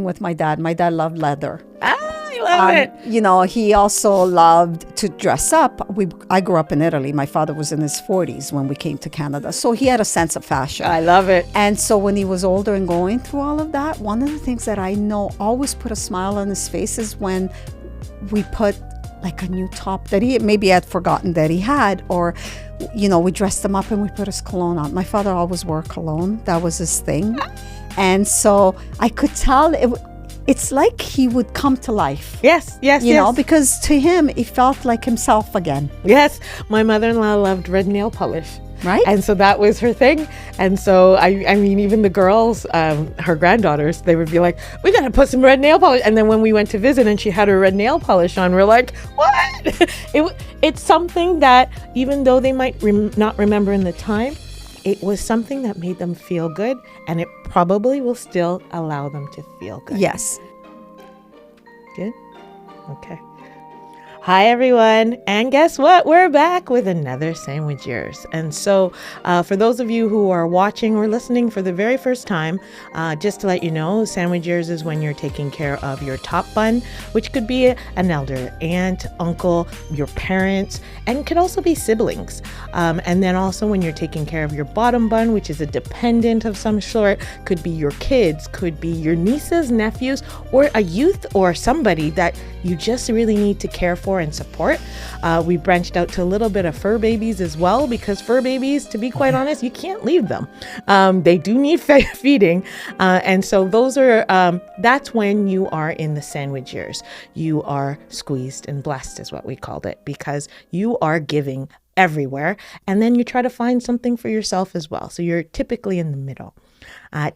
with my dad. My dad loved leather. I love it. You know, he also loved to dress up. I grew up in Italy. My father was in his 40s when we came to Canada. So he had a sense of fashion. I love it. And so when he was older and going through all of that, one of the things that I know always put a smile on his face is when we put like a new top that he maybe had forgotten that he had, or, you know, we dressed him up and we put his cologne on. My father always wore cologne. That was his thing. And so I could tell it's like he would come to life. Yes. You know, because to him, he felt like himself again. Yes. My mother-in-law loved red nail polish. Right. And so that was her thing. And so, I mean, even the girls, her granddaughters, they would be like, we got to put some red nail polish. And then when we went to visit and she had her red nail polish on, we're like, what? It's something that even though they might not remember in the time, it was something that made them feel good, and it probably will still allow them to feel good. Yes. Good? Okay. Hi, everyone. And guess what? We're back with another Sandwich Years. And so for those of you who are watching or listening for the very first time, just to let you know, Sandwich Years is when you're taking care of your top bun, which could be an elder, aunt, uncle, your parents, and could also be siblings. And then also when you're taking care of your bottom bun, which is a dependent of some sort, could be your kids, could be your nieces, nephews, or a youth or somebody that you just really need to care for and support. We branched out to a little bit of fur babies as well, because fur babies, to be quite honest, you can't leave them. They do need feeding. And so those are, that's when you are in the sandwich years. You are squeezed and blessed is what we called it, because you are giving everywhere. And then you try to find something for yourself as well. So you're typically in the middle.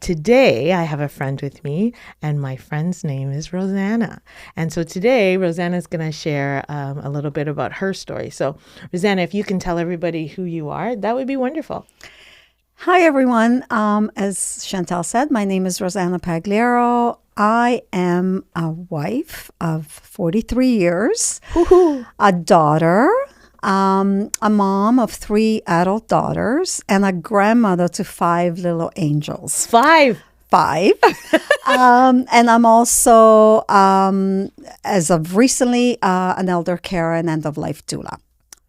Today, I have a friend with me, and my friend's name is Rosanna. And so today, Rosanna is going to share a little bit about her story. So, Rosanna, if you can tell everybody who you are, that would be wonderful. Hi, everyone. As Chantal said, my name is Rosanna Pagliaro. I am a wife of 43 years, Woo-hoo. a daughter, a mom of 3 adult daughters, and a grandmother to 5 little angels. 5. And I'm also, as of recently, an elder carer and end-of-life doula.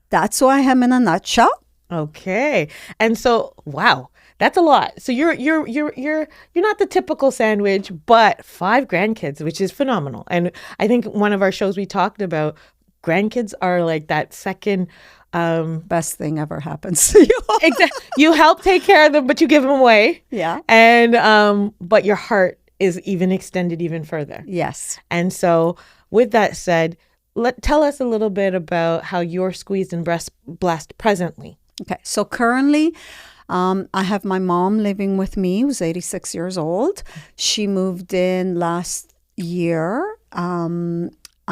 That's who I am in a nutshell. Okay. And so, wow, that's a lot. So you're not the typical sandwich, but 5 grandkids, which is phenomenal. And I think one of our shows we talked about, grandkids are like that second best thing ever happens to you. Exactly. You help take care of them, but you give them away. Yeah. And but your heart is even extended even further. Yes. And so with that said, tell us a little bit about how you're squeezed and blessed presently. Okay. So currently, I have my mom living with me, who's 86 years old. She moved in last year.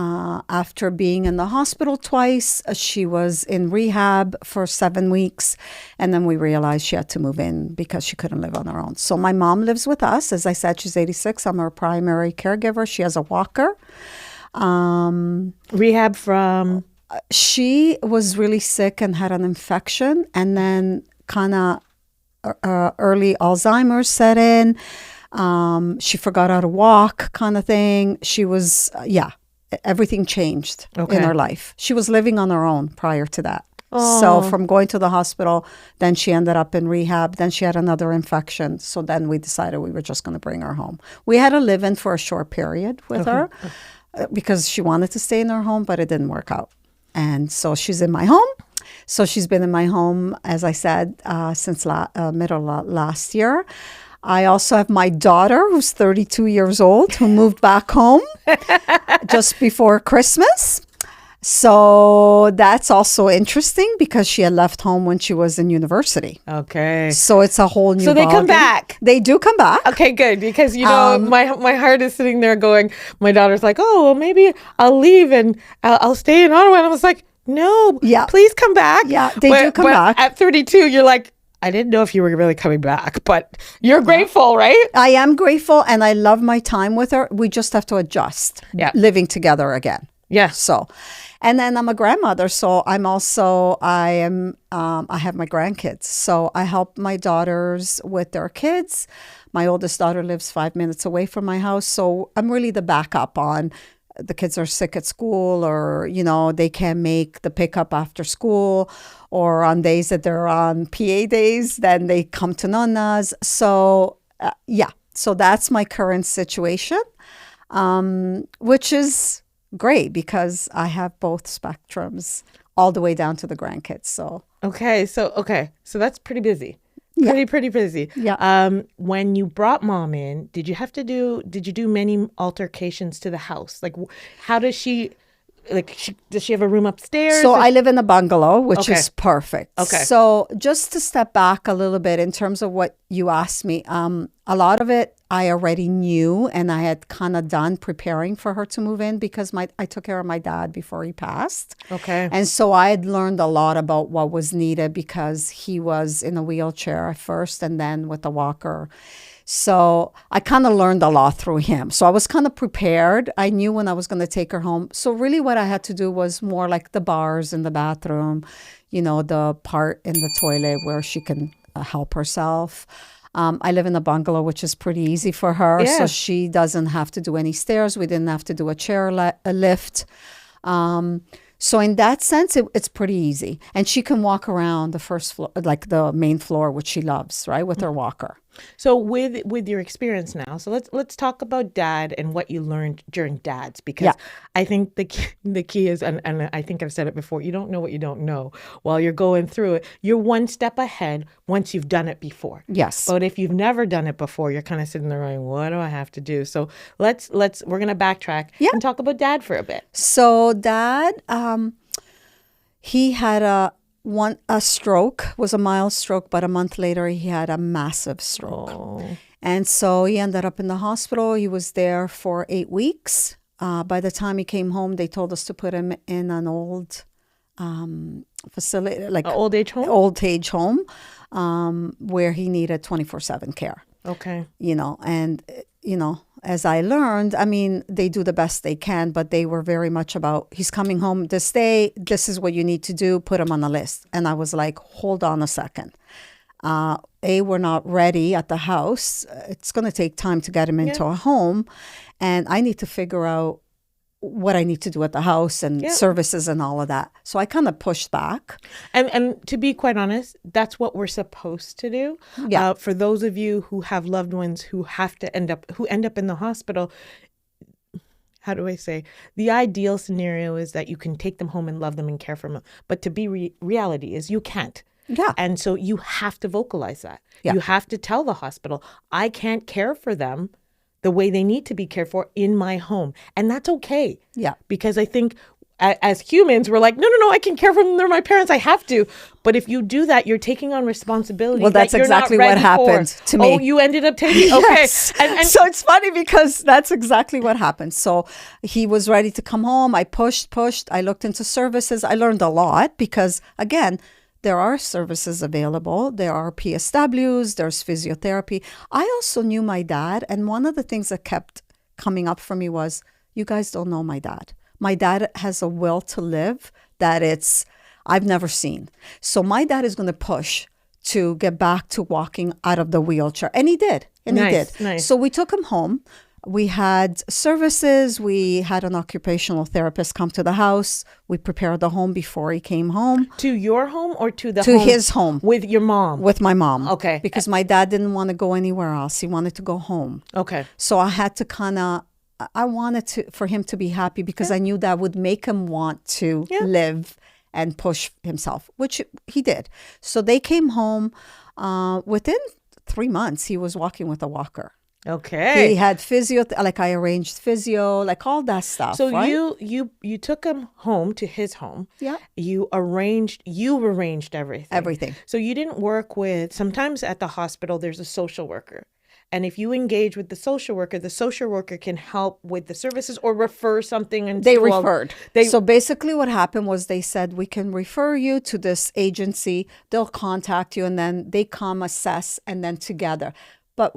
After being in the hospital twice, she was in rehab for 7 weeks, and then we realized she had to move in because she couldn't live on her own. So my mom lives with us. As I said, she's 86. I'm her primary caregiver. She has a walker. Rehab from? She was really sick and had an infection, and then kind of early Alzheimer's set in. She forgot how to walk, kind of thing. She was, everything changed in her life. She was living on her own prior to that. Oh. So from going to the hospital, then she ended up in rehab. Then she had another infection. So then we decided we were just going to bring her home. We had to live in for a short period with her because she wanted to stay in her home, but it didn't work out. And so she's in my home. So she's been in my home, as I said, since middle of last year. I also have my daughter, who's 32 years old, who moved back home just before Christmas. So that's also interesting because she had left home when she was in university. Okay. So it's a whole new So they come back. They do come back. Okay, good. Because, you know, my heart is sitting there going, my daughter's like, oh, well, maybe I'll leave and I'll stay in Ottawa. And I was like, no, please come back. Yeah, they do come back. At 32, you're like, I didn't know if you were really coming back, but you're grateful, right? I am grateful, and I love my time with her. We just have to adjust living together again. Yeah. So, and then I'm a grandmother, so I have my grandkids. So I help my daughters with their kids. My oldest daughter lives 5 minutes away from my house. So I'm really the backup on the kids are sick at school, or, they can't make the pickup after school, or on days that they're on PA days, then they come to Nana's. So, yeah. So that's my current situation, which is great because I have both spectrums all the way down to the grandkids. So So that's pretty busy. Yeah. Pretty busy. Yeah. When you brought mom in, did you do many altercations to the house? Like, how does she, does she have a room upstairs? So I live in a bungalow, which Okay. is perfect. Okay. So just to step back a little bit in terms of what you asked me, a lot of it I already knew, and I had kind of done preparing for her to move in because I took care of my dad before he passed. Okay. And so I had learned a lot about what was needed because he was in a wheelchair at first and then with a walker. So I kind of learned a lot through him. So I was kind of prepared. I knew when I was going to take her home. So really what I had to do was more like the bars in the bathroom, the part in the toilet where she can help herself. I live in a bungalow, which is pretty easy for her. Yeah. So she doesn't have to do any stairs. We didn't have to do a chair lift. So in that sense, it's pretty easy. And she can walk around the first floor, like the main floor, which she loves, right, with her walker. So with your experience now, so let's talk about dad and what you learned during dad's, because Yeah. I think the key is, and I think I've said it before, you don't know what you don't know while you're going through it. You're one step ahead once you've done it before. Yes. But if you've never done it before, you're kind of sitting there going, what do I have to do? So we're gonna backtrack and talk about dad for a bit. So dad, he had a stroke, was a mild stroke, but a month later he had a massive stroke. Oh. And so he ended up in the hospital. He was there for 8 weeks. By the time he came home, they told us to put him in an old facility, like An old age home? old age home, where he needed 24/7 care. Okay. And as I learned, I mean, they do the best they can, but they were very much about, he's coming home this day. This is what you need to do. Put him on the list. And I was like, hold on a second. We're not ready at the house. It's going to take time to get him into a home. And I need to figure out what I need to do at the house and services and all of that. So I kind of pushed back. And to be quite honest, that's what we're supposed to do. Yeah. For those of you who have loved ones who end up in the hospital, how do I say? The ideal scenario is that you can take them home and love them and care for them. But to be reality is you can't. Yeah. And so you have to vocalize that. Yeah. You have to tell the hospital, I can't care for them the way they need to be cared for in my home. And that's okay. Yeah. Because I think as humans, we're like, no, I can care for them. They're my parents. I have to. But if you do that, you're taking on responsibility. Well, that's that you're exactly not what ready happened for. to me. Oh, you ended up taking, okay. Yes. And so it's funny because that's exactly what happened. So he was ready to come home. I pushed. I looked into services. I learned a lot because, again, there are services available. There are PSWs. There's physiotherapy. I also knew my dad. And one of the things that kept coming up for me was, you guys don't know my dad. My dad has a will to live that I've never seen. So my dad is going to push to get back to walking out of the wheelchair. And he did. Nice. So we took him home. We had services. We had an occupational therapist come to the house. We prepared the home before he came home. To your home or to the To home? his home. With your mom? With my mom. Okay. Because my dad didn't want to go anywhere else. He wanted to go home. Okay. So I had to I wanted for him to be happy because I knew that would make him want to live and push himself, which he did. So they came home. Within 3 months, he was walking with a walker. Okay. He had physio, like I arranged physio, like all that stuff. So right? you took him home to his home. Yeah. You arranged everything. Everything. So you didn't work with, sometimes at the hospital, there's a social worker. And if you engage with the social worker can help with the services or refer something. And they referred. So basically what happened was they said, we can refer you to this agency. They'll contact you and then they come assess and then together. But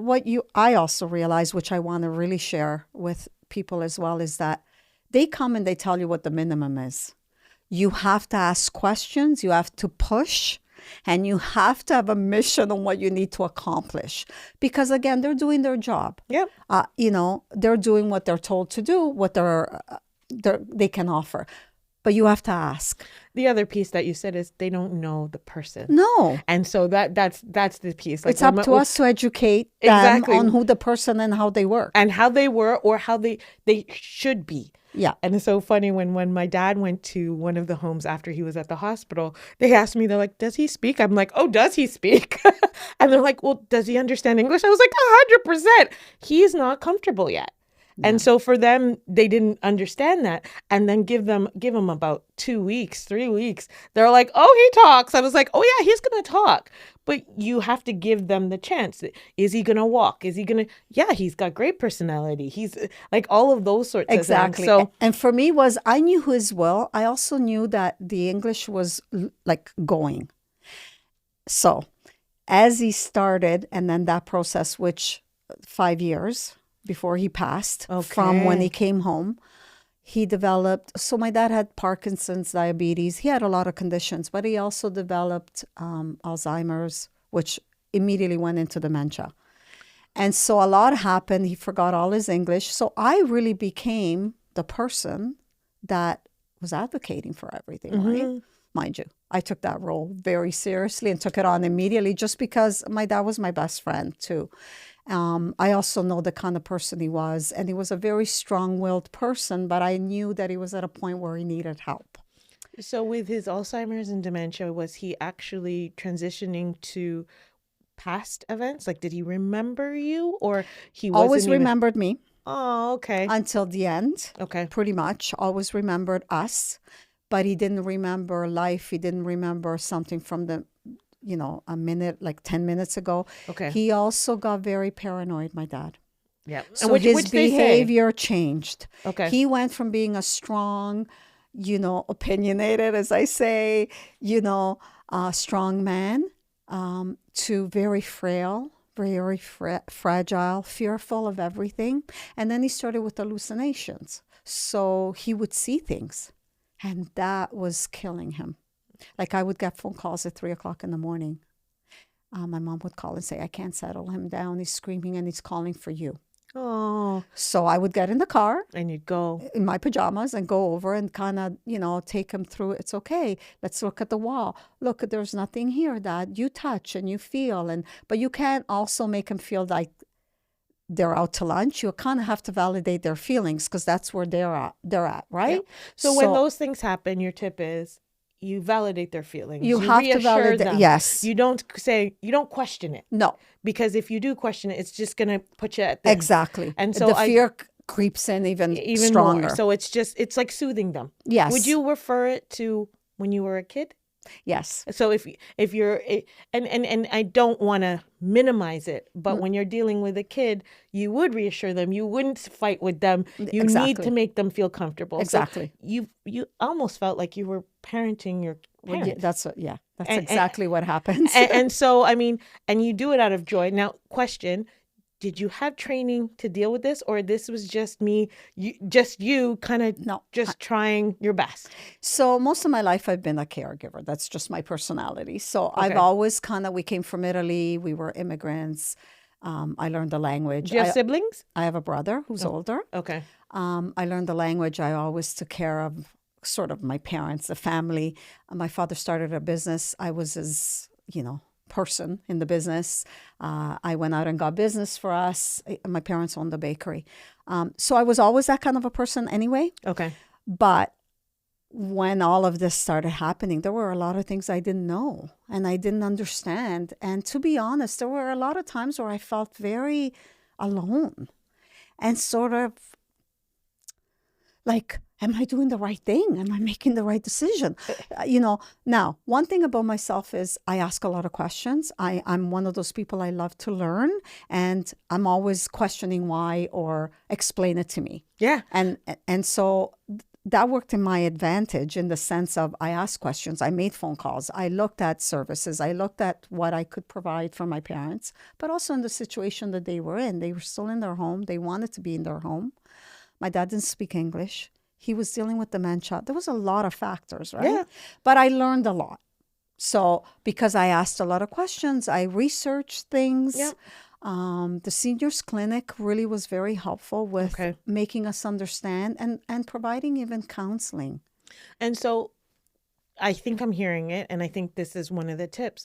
I also realized, which I want to really share with people as well, is that they come and they tell you what the minimum is. You have to ask questions. You have to push. and you have to have a mission on what you need to accomplish. Because again, they're doing their job. Yep. They're doing what they're told to do, what they can offer. But you have to ask. The other piece that you said is they don't know the person. No. And so that's the piece. It's up to us to educate them on who the person and how they work. And how they were or how they should be. Yeah. And it's so funny when my dad went to one of the homes after he was at the hospital, they asked me, they're like, does he speak? I'm like, oh, does he speak? And they're like, well, does he understand English? I was like, 100%. He's not comfortable yet. Yeah. And so for them, they didn't understand that. And then give them about 2 weeks, 3 weeks. They're like, oh, he talks. I was like, oh, yeah, he's going to talk. But you have to give them the chance. Is he going to walk? Is he going to? Yeah, he's got great personality. He's like all of those sorts of things. Exactly. And for me I knew his will. I also knew that the English was like going. So as he started, and then that process, which 5 years before he passed, from when he came home, he developed, so my dad had Parkinson's, diabetes. He had a lot of conditions, but he also developed Alzheimer's, which immediately went into dementia. And so a lot happened. He forgot all his English. So I really became the person that was advocating for everything, right? Mind you, I took that role very seriously and took it on immediately just because my dad was my best friend too. I also know the kind of person he was, and he was a very strong-willed person, but I knew that he was at a point where he needed help. So with his Alzheimer's and dementia, was he actually transitioning to past events? Like, did he remember you, or he always remembered me? Oh, okay. Until the end. Okay. Pretty much. Always remembered us, but he didn't remember life. He didn't remember something from a minute, like 10 minutes ago. Okay. He also got very paranoid, my dad. Yeah. So his behavior changed. Okay. He went from being a strong, opinionated, as I say, strong man, to very frail, very fragile, fearful of everything. And then he started with hallucinations. So he would see things, and that was killing him. Like I would get phone calls at 3:00 in the morning. My mom would call and say, I can't settle him down. He's screaming and he's calling for you. Oh. So I would get in the car. And you'd go. In my pajamas and go over and kind of, take him through. It's okay. Let's look at the wall. Look, there's nothing here, Dad. You touch and you feel. But you can't also make him feel like they're out to lunch. You kind of have to validate their feelings because that's where they're at, right? Yeah. So when those things happen, your tip is, you validate their feelings. You have to validate them. Yes. You don't question it. No. Because if you do question it, it's just going to put you at this. Exactly. And so the fear creeps in even stronger. More. So it's like soothing them. Yes. Would you refer it to when you were a kid? Yes. So if you're, and I don't want to minimize it, but when you're dealing with a kid, you would reassure them. You wouldn't fight with them. You need to make them feel comfortable. Exactly. So you almost felt like you were parenting your parent. Well, that's exactly what happens. And so, I mean, and you do it out of joy. Now, question, did you have training to deal with this, or this was just you kind of trying your best? So most of my life I've been a caregiver. That's just my personality. So I've always we came from Italy. We were immigrants. I learned the language. Do you have siblings? I have a brother who's older. Okay. I learned the language. I always took care of sort of my parents, the family. My father started a business. I was his, person in the business. I went out and got business for us. My parents owned the bakery. So I was always that kind of a person anyway. Okay. But when all of this started happening, there were a lot of things I didn't know and I didn't understand. And to be honest, there were a lot of times where I felt very alone and sort of like, am I doing the right thing? Am I making the right decision? Now, one thing about myself is I ask a lot of questions. I'm one of those people I love to learn, and I'm always questioning why or explain it to me. Yeah. And so that worked in my advantage in the sense of I asked questions. I made phone calls. I looked at services. I looked at what I could provide for my parents, but also in the situation that they were in. They were still in their home. They wanted to be in their home. My dad didn't speak English. He was dealing with dementia. There was a lot of factors, right? Yeah. But I learned a lot. So because I asked a lot of questions, I researched things. Yep. The seniors clinic really was very helpful with Okay. making us understand and providing even counseling. And so I think I'm hearing it, and I think this is one of the tips.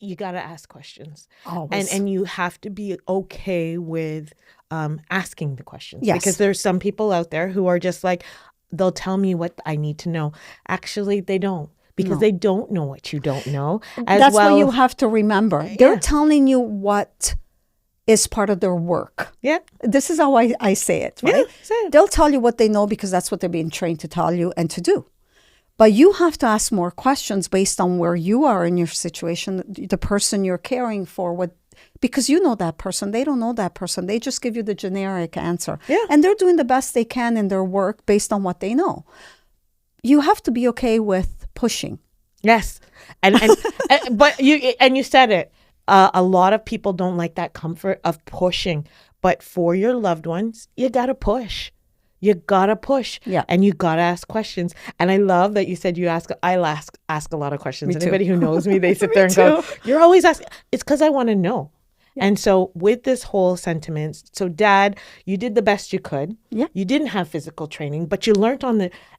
You got to ask questions. Always. And you have to be okay with asking the questions. Yes. Because there's some people out there who are just like, they'll tell me what I need to know. Actually, they don't. Because they don't know what you don't know. That's what you have to remember. They're telling you what is part of their work. Yeah. This is how I say it, right? Yeah, say it. They'll tell you what they know because that's what they're being trained to tell you and to do. But you have to ask more questions based on where you are in your situation, the person you're caring for, because you know that person. They don't know that person. They just give you the generic answer. Yeah. And they're doing the best they can in their work based on what they know. You have to be okay with pushing. Yes. And but you said it. A lot of people don't like that comfort of pushing. But for your loved ones, you got to push. You got to push. Yeah. And you got to ask questions. And I love that you said I'll ask a lot of questions. Me too. Anybody who knows me, they sit there and go, you're always asking. It's because I want to know. Yeah. And so with this whole sentiment, so Dad, you did the best you could. Yeah. You didn't have physical training, but you learned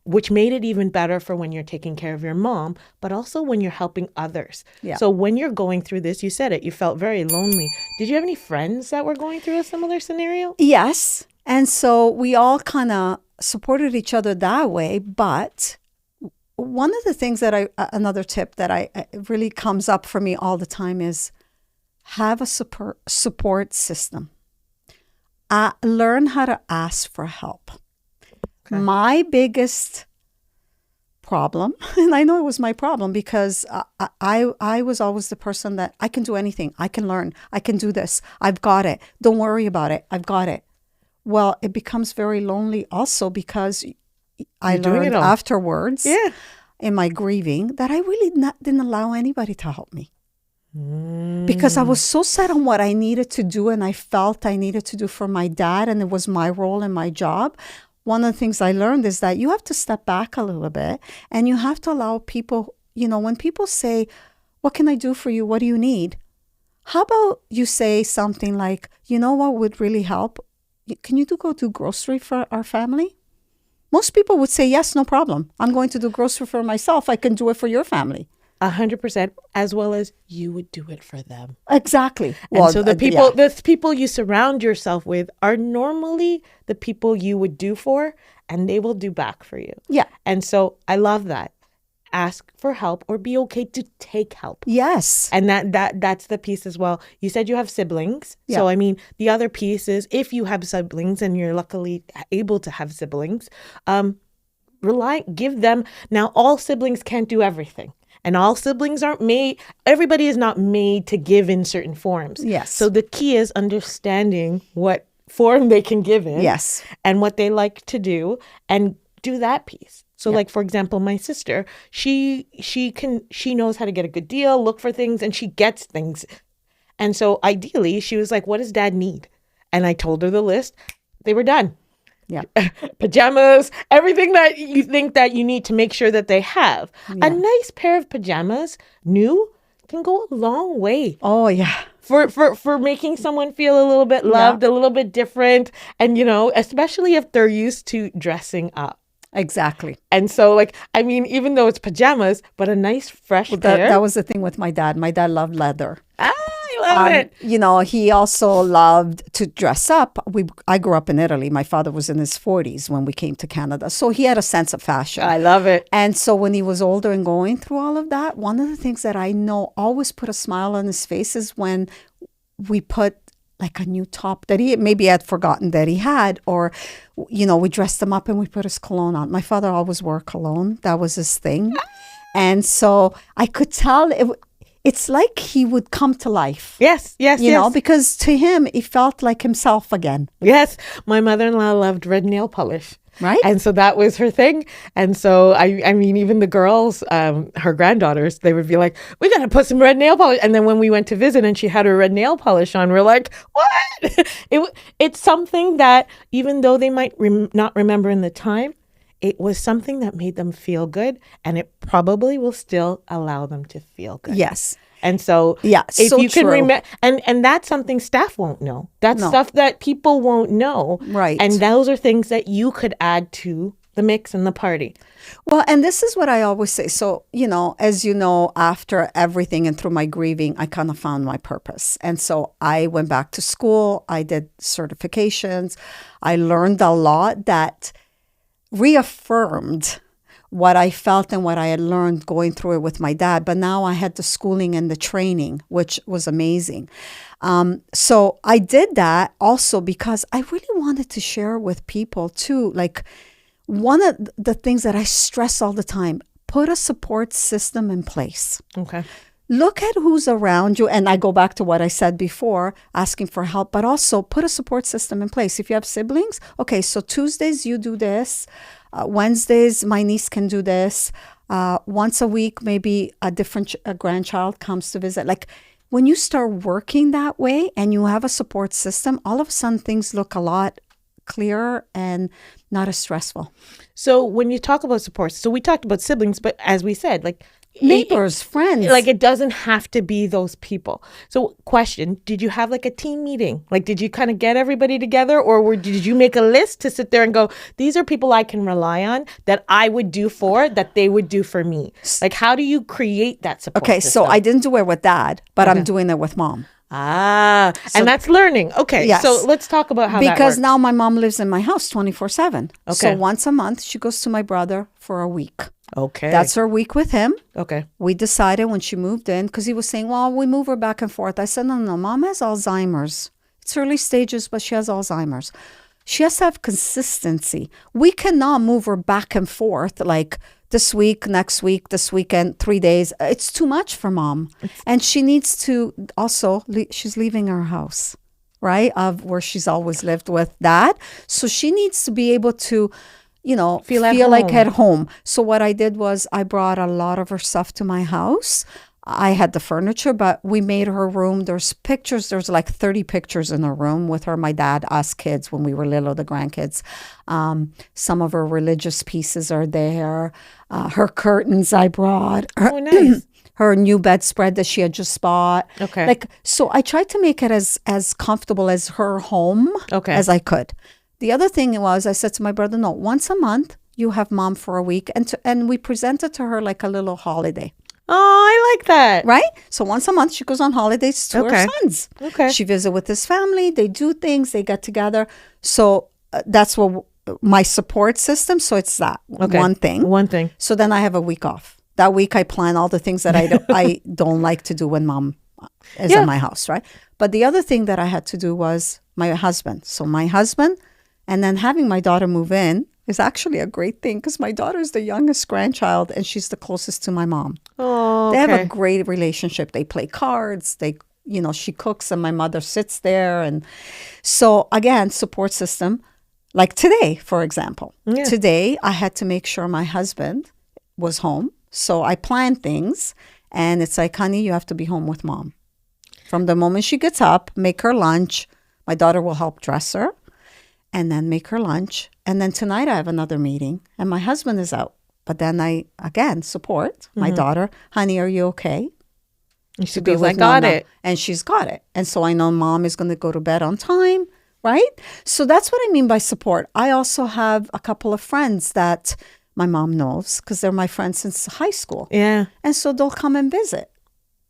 which made it even better for when you're taking care of your mom, but also when you're helping others. Yeah. So when you're going through this, you said it, you felt very lonely. Did you have any friends that were going through a similar scenario? Yes. And so we all kind of supported each other that way. But one of the things another tip that I really comes up for me all the time is have a support system. Learn how to ask for help. Okay. My biggest problem, and I know it was my problem because I was always the person that I can do anything. I can learn. I can do this. I've got it. Don't worry about it. I've got it. Well, it becomes very lonely also because I learned afterwards in my grieving that I really didn't allow anybody to help me. Because I was so set on what I needed to do and I felt I needed to do for my dad and it was my role and my job. One of the things I learned is that you have to step back a little bit and you have to allow people, when people say, what can I do for you? What do you need? How about you say something like, you know what would really help? Can you go do grocery for our family? Most people would say, yes, no problem. I'm going to do grocery for myself. I can do it for your family. 100%, as well as you would do it for them. Exactly. And so the people you surround yourself with are normally the people you would do for, and they will do back for you. Yeah. And so I love that. Ask for help or be okay to take help. Yes. And that's the piece as well. You said you have siblings. Yeah. So, I mean, the other piece is if you have siblings and you're luckily able to have siblings, give them. Now, all siblings can't do everything. And all siblings aren't made, everybody is not made to give in certain forms. Yes. So the key is understanding what form they can give in. Yes. And what they like to do and do that piece. So like, for example, my sister, she knows how to get a good deal, look for things, and she gets things. And so ideally, she was like, what does Dad need? And I told her the list. They were done. Yeah. Pajamas, everything that you think that you need to make sure that they have. Yeah. A nice pair of pajamas, new, can go a long way. Oh, yeah. For making someone feel a little bit loved, a little bit different. And, especially if they're used to dressing up. Exactly. And so, even though it's pajamas, but a nice fresh pair. That was the thing with my dad. My dad loved leather. I love it. He also loved to dress up. I grew up in Italy. My father was in his 40s when we came to Canada. So he had a sense of fashion. I love it. And so when he was older and going through all of that, one of the things that I know always put a smile on his face is when we put like a new top that he maybe had forgotten that he had, or, we dressed him up and we put his cologne on. My father always wore cologne. That was his thing. And so I could tell it's like he would come to life. Yes. Because to him, he felt like himself again. Yes. My mother-in-law loved red nail polish. Right. And so that was her thing. And so, I mean, even the girls, her granddaughters, they would be like, we got to put some red nail polish. And then when we went to visit and she had her red nail polish on, we're like, what? It's something that even though they might not remember in the time, it was something that made them feel good, and it probably will still allow them to feel good. Yes. And so Yeah, if so you can true. remember, and that's something staff won't know. That's No. stuff that people won't know. Right. And those are things that you could add to the mix and the party. Well, and this is what I always say. So, as you know, after everything and through my grieving, I kind of found my purpose. And so I went back to school. I did certifications. I learned a lot that reaffirmed what I felt and what I had learned going through it with my dad. But now I had the schooling and the training, which was amazing. So I did that also because I really wanted to share with people too. Like, one of the things that I stress all the time, put a support system in place. Okay. Look at who's around you. And I go back to what I said before, asking for help, but also put a support system in place. If you have siblings, okay, so Tuesdays you do this. Wednesdays, my niece can do this. Once a week, maybe a different grandchild comes to visit. Like, when you start working that way and you have a support system, all of a sudden things look a lot clearer and not as stressful. So when you talk about support, so we talked about siblings, but as we said, like neighbors, friends. Like, it doesn't have to be those people. So question, did you have like a team meeting? Like, did you kind of get everybody together, or did you make a list to sit there and go, these are people I can rely on that I would do for, that they would do for me? Like, how do you create that support system? So I didn't do it with dad, but I'm doing it with mom. And that's learning. Okay. Yes. So let's talk about how that works. Because now my mom lives in my house 24/7. Okay. So once a month, she goes to my brother for a week. Okay. That's her week with him. Okay. We decided when she moved in, because he was saying, well, we move her back and forth. I said, no, mom has Alzheimer's. It's early stages, but she has Alzheimer's. She has to have consistency. We cannot move her back and forth like this week, next week, this weekend, 3 days. It's too much for mom. And she needs to also, she's leaving her house, right? Of where she's always lived with dad. So she needs to be able to, feel like at home. So what I did was I brought a lot of her stuff to my house. I had the furniture, but we made her room. There's pictures. There's like 30 pictures in her room with her, my dad, us kids when we were little, the grandkids. Some of her religious pieces are there. Her curtains I brought. Oh, nice. Her new bedspread that she had just bought. Okay. So I tried to make it as comfortable as her home as I could. The other thing was I said to my brother, no, once a month you have mom for a week. And we presented to her like a little holiday. Oh, I like that. Right? So once a month, she goes on holidays to her sons. Okay. She visits with his family. They do things. They get together. So that's what my support system. So it's that one thing. One thing. So then I have a week off. That week I plan all the things that I don't like to do when mom is in my house, right? But the other thing that I had to do was my husband. So my husband, and then having my daughter move in is actually a great thing because my daughter is the youngest grandchild and she's the closest to my mom. Oh, They have a great relationship. They play cards. She cooks and my mother sits there. And so again, support system. Like today, for example. Yeah. Today, I had to make sure my husband was home. So I planned things and it's like, honey, you have to be home with mom. From the moment she gets up, make her lunch. My daughter will help dress her. And then make her lunch. And then tonight I have another meeting and my husband is out. But then I, again, support my daughter. Honey, are you okay? And she goes, I got it. And she's got it. And so I know mom is going to go to bed on time, right? So that's what I mean by support. I also have a couple of friends that my mom knows because they're my friends since high school. Yeah. And so they'll come and visit,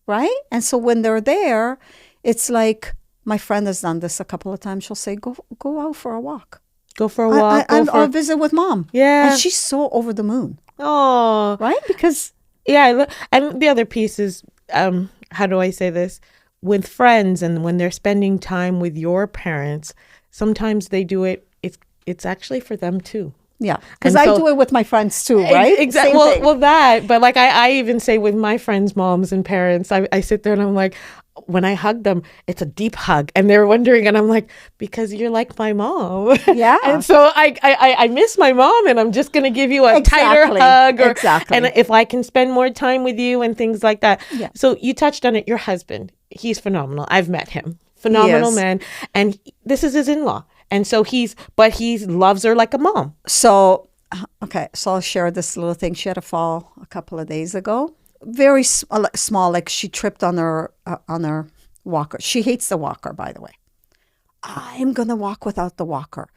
right? And so when they're there, it's like, my friend has done this a couple of times. She'll say, go out for a walk. Go for a walk. I'll visit with mom. Yeah. And she's so over the moon. Oh. Right? Because. Yeah. And the other piece is, how do I say this? With friends and when they're spending time with your parents, sometimes they do it. It's actually for them too. Yeah. Because I do it with my friends too, right? Exactly. Well, that. But like I even say with my friends' moms and parents, I sit there and I'm like, when I hug them, it's a deep hug. And they're wondering, and I'm like, because you're like my mom. Yeah. And so I miss my mom and I'm just going to give you a tighter hug. And if I can spend more time with you and things like that. Yeah. So you touched on it. Your husband, he's phenomenal. I've met him. Phenomenal man. And this is his in-law. And so he loves her like a mom. So Okay, so I'll share this little thing. She had a fall a couple of days ago. Very small, like she tripped on her walker. She hates the walker, by the way. I'm gonna walk without the walker,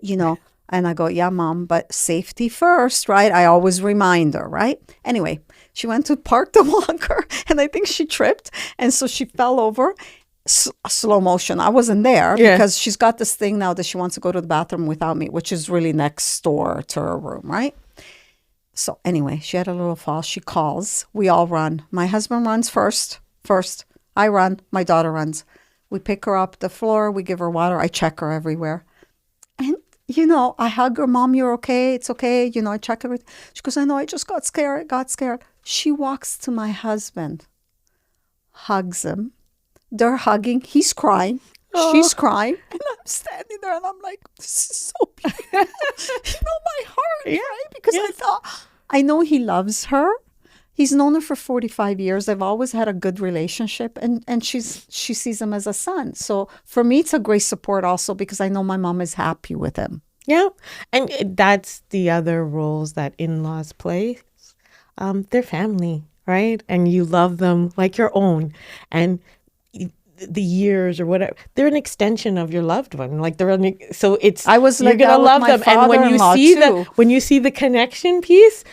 you know. And I go, yeah, Mom, but safety first, right? I always remind her, right? Anyway, she went to park the walker, and I think she tripped, and so she fell over. Slow motion. I wasn't there because she's got this thing now that she wants to go to the bathroom without me, which is really next door to her room, right? So anyway, she had a little fall. She calls. We all run. My husband runs first. I run. My daughter runs. We pick her up the floor. We give her water. I check her everywhere. And, you know, I hug her. Mom, you're okay. It's okay. You know, I check everything. She goes, I know. I just got scared. She walks to my husband, hugs him. They're hugging. He's crying. Oh. She's crying. And I'm standing there and I'm like, this is so beautiful. My heart, right? Because I thought, I know he loves her. He's known her for 45 years. They've always had a good relationship. And she sees him as a son. So for me, it's a great support also because I know my mom is happy with him. Yeah. And that's the other roles that in-laws play. They're family, right? And you love them like your own. And the years or whatever, they're an extension of your loved one. Like so it's I was like, you're gonna love them, and when you see the connection piece,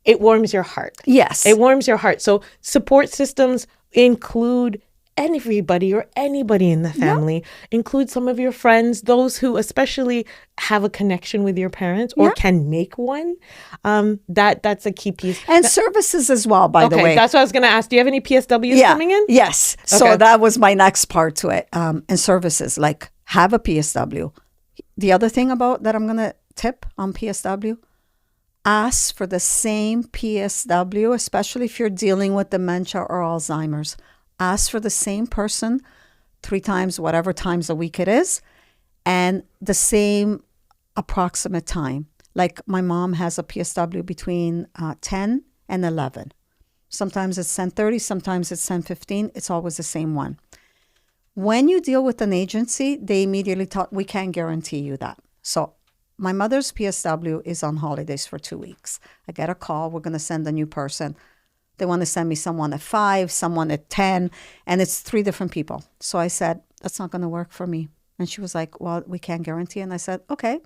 it warms your heart. Yes, it warms your heart. So support systems include anybody in the family. Include some of your friends, those who especially have a connection with your parents or can make one. That's a key piece. And services as well, by the way. Okay, that's what I was going to ask. Do you have any PSWs coming in? Yes. Okay. So that was my next part to it. And services, like have a PSW. The other thing about that I'm going to tip on PSW, ask for the same PSW, especially if you're dealing with dementia or Alzheimer's. Ask for the same person 3 times, whatever times a week it is, and the same approximate time. Like my mom has a PSW between 10 and 11. Sometimes it's 10:30, sometimes it's 10:15. It's always the same one. When you deal with an agency, they immediately tell, we can't guarantee you that. So my mother's PSW is on holidays for 2 weeks. I get a call, we're going to send a new person. They want to send me someone at 5, someone at 10, and it's 3 different people. So I said, that's not going to work for me. And she was like, well, we can't guarantee. And I said, okay.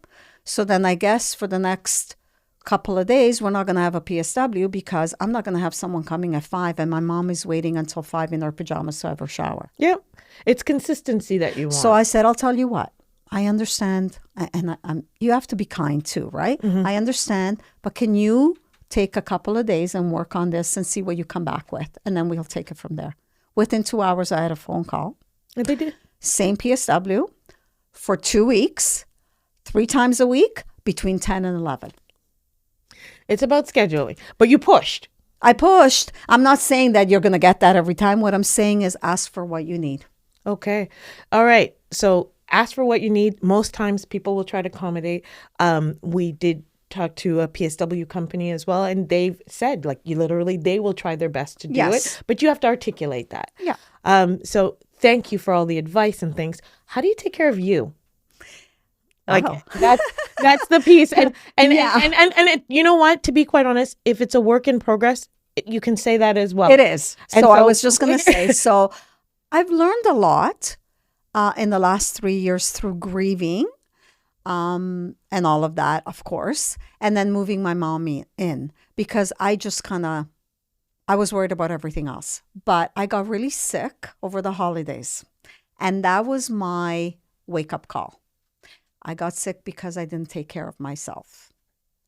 So then I guess for the next couple of days, we're not going to have a PSW because I'm not going to have someone coming at 5 and my mom is waiting until 5 in her pajamas to have her shower. Yeah. It's consistency that you want. So I said, I'll tell you what. I understand. And you have to be kind too, right? Mm-hmm. I understand. But can you take a couple of days and work on this and see what you come back with. And then we'll take it from there. Within 2 hours, I had a phone call. And they did. Same PSW for 2 weeks, 3 times a week, between 10 and 11. It's about scheduling. But you pushed. I pushed. I'm not saying that you're going to get that every time. What I'm saying is ask for what you need. Okay. All right. So ask for what you need. Most times people will try to accommodate. We did talk to a PSW company as well, and they've said, like, they will try their best to do it, but you have to articulate that. Yeah. So thank you for all the advice and things. How do you take care of you? Like that's the piece, and it, you know what? To be quite honest, if it's a work in progress, you can say that as well. It is. So I was just going to say. So I've learned a lot in the last 3 years through grieving. And all of that, of course, and then moving my mom in because I just I was worried about everything else. But I got really sick over the holidays, and that was my wake-up call. I got sick because I didn't take care of myself.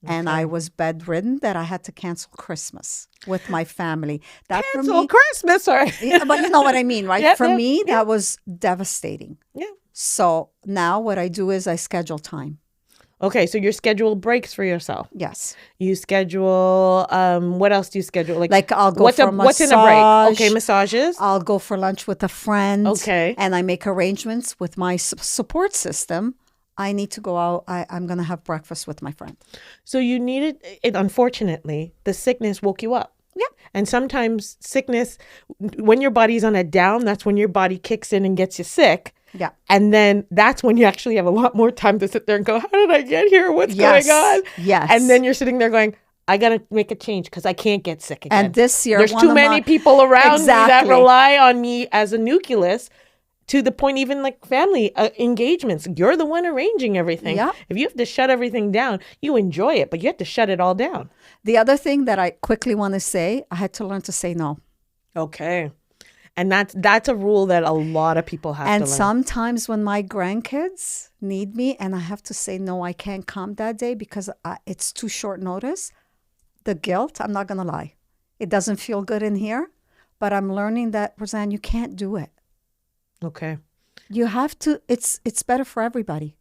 Okay. And I was bedridden that I had to cancel Christmas with my family. Cancel Christmas, sorry. But you know what I mean, right? For me, that was devastating. Yeah. So now what I do is I schedule time. Okay, so you schedule breaks for yourself. Yes. You schedule, what else do you schedule? Like I'll go for a massage. What's in a break? Okay, massages. I'll go for lunch with a friend. Okay. And I make arrangements with my support system. I need to go out. I'm going to have breakfast with my friend. So you needed it. Unfortunately, the sickness woke you up. Yeah. And sometimes sickness, when your body's on a down, that's when your body kicks in and gets you sick. Yeah. And then that's when you actually have a lot more time to sit there and go, how did I get here? What's going on? Yes. And then you're sitting there going, I got to make a change because I can't get sick again. And this year, there's too many people around me that rely on me as a nucleus, to the point even like family engagements. You're the one arranging everything. Yeah. If you have to shut everything down, you enjoy it, but you have to shut it all down. The other thing that I quickly want to say, I had to learn to say no. Okay. And that's a rule that a lot of people have to learn. And sometimes when my grandkids need me and I have to say, no, I can't come that day because it's too short notice, the guilt, I'm not going to lie. It doesn't feel good in here, but I'm learning that, Rosanna, you can't do it. Okay. You have to, it's better for everybody.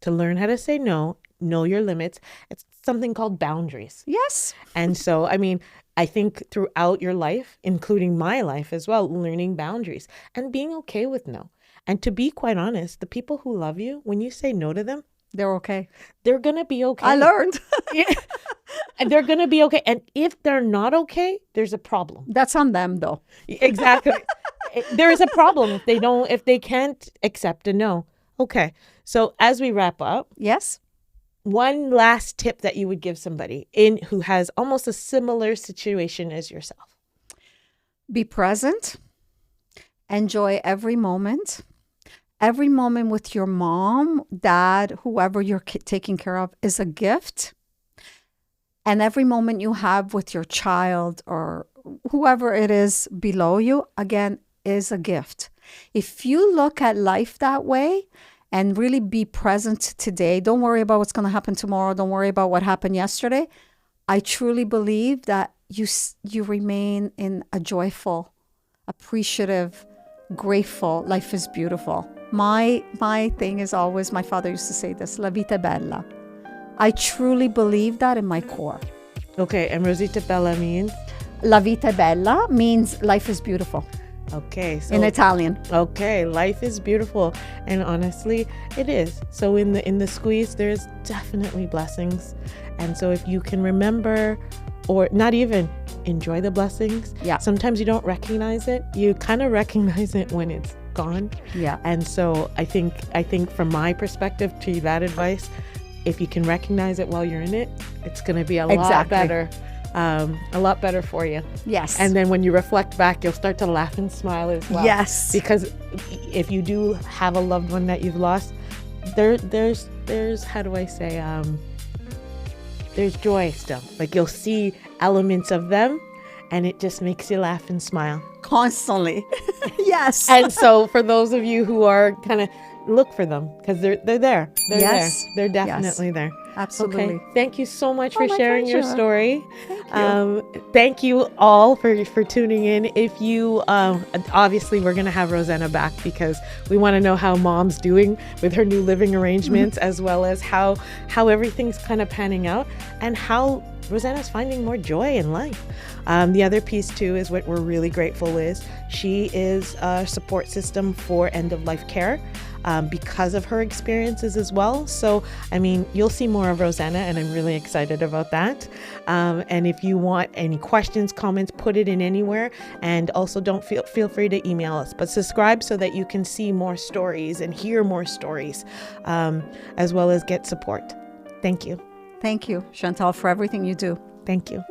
To learn how to say no, know your limits. It's something called boundaries. Yes. And so, I mean, I think throughout your life, including my life as well, learning boundaries and being okay with no. And to be quite honest, the people who love you, when you say no to them, they're okay. They're going to be okay. I learned. Yeah. And they're going to be okay. And if they're not okay, there's a problem. That's on them though. Exactly. There is a problem if they can't accept a no. Okay. So as we wrap up. Yes. One last tip that you would give somebody who has almost a similar situation as yourself. Be present. Enjoy every moment. Every moment with your mom, dad, whoever you're taking care of is a gift. And every moment you have with your child or whoever it is below you, again, is a gift. If you look at life that way and really be present today, don't worry about what's going to happen tomorrow. Don't worry about what happened yesterday. I truly believe that you remain in a joyful, appreciative, grateful, life is beautiful. My thing is always, my father used to say this, la vita bella. I truly believe that in my core. Okay, and Rosita Bella means? La vita bella means life is beautiful. Okay. So, in Italian. Okay, life is beautiful. And honestly, it is. So in the squeeze, there's definitely blessings. And so if you can remember, or not even enjoy the blessings. Yeah. Sometimes you don't recognize it. You kind of recognize it when it's gone. Yeah. And so I think from my perspective to that advice, if you can recognize it while you're in it, it's going to be a lot better. A lot better for you. Yes. And then when you reflect back, you'll start to laugh and smile as well. Yes. Because if you do have a loved one that you've lost, there's how do I say, there's joy still. Like you'll see elements of them and it just makes you laugh and smile. Constantly. Yes. And so for those of you who are kind of, look for them because they're there. They're yes. there. They're definitely there. Absolutely. Okay. Thank you so much for sharing pleasure. your story. Thank you. Thank you all for tuning in. If you obviously we're gonna have Rosanna back because we want to know how mom's doing with her new living arrangements, as well as how everything's kind of panning out and how Rosanna's finding more joy in life. The other piece too is what we're really grateful is she is a support system for end-of-life care because of her experiences as well. So, I mean, you'll see more of Rosanna and I'm really excited about that. And if you want any questions, comments, put it in anywhere. And also don't feel free to email us, but subscribe so that you can see more stories and hear more stories, as well as get support. Thank you. Thank you, Chantal, for everything you do. Thank you.